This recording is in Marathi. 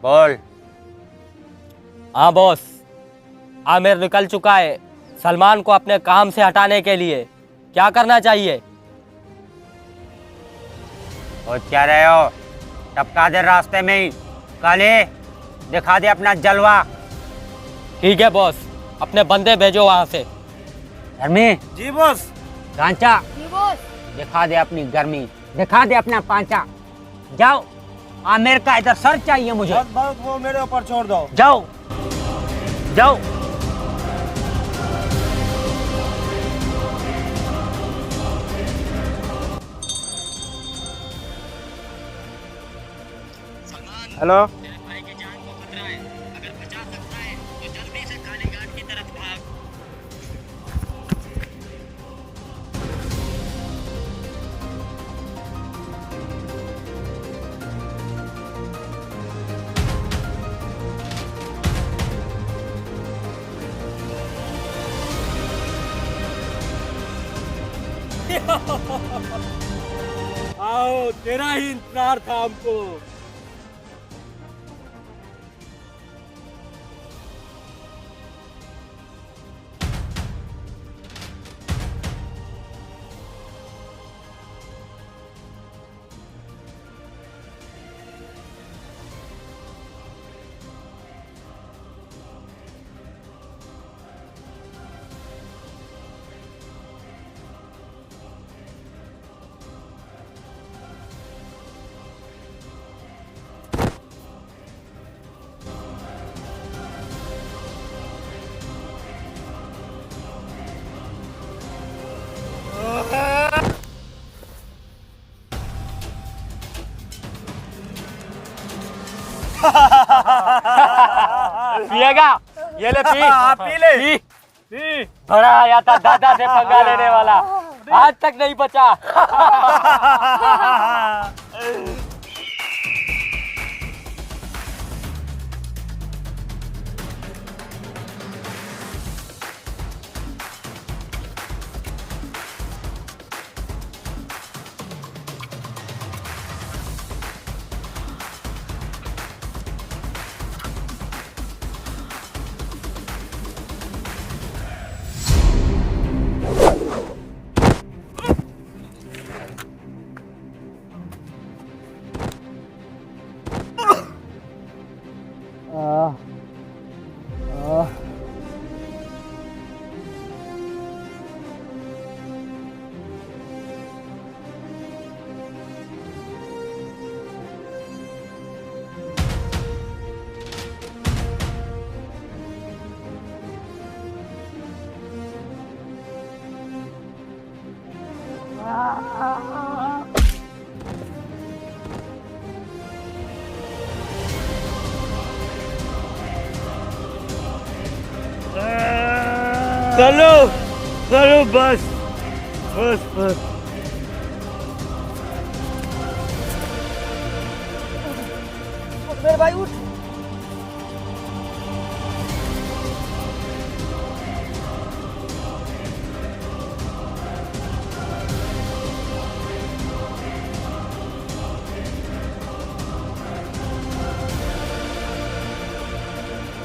बोल। हाँ बॉस, आमिर निकल चुका है सलमान को अपने काम से हटाने के लिए। क्या करना चाहिए? सोच क्या रहे हो? टपका दे रास्ते में ही। काले दिखा दे अपना जलवा। ठीक है बॉस, अपने बंदे भेजो वहां से। गर्मी। जी बॉस। कांचा जी बॉस। दिखा दे अपनी गर्मी, दिखा दे अपना पांचा। जाओ, आमिर का इधर सर चाहिए मुझे। बस वो मेरे ऊपर छोड़ दो। जाओ जाओ। हेलो। तेरे भाई की जान को खतरा है, अगर बचा सकता है तो जल्दी से काली घाट की तरफ भाग। आओ, तेरा ही इंतजार था हमको। पिएगा? ये ले पी। पी ले। पी। पी। बड़ा आया था दादा से पंगा लेने वाला, आज तक नहीं बचा। चलो चलो, बस बस बस। मेरे भाई उठ।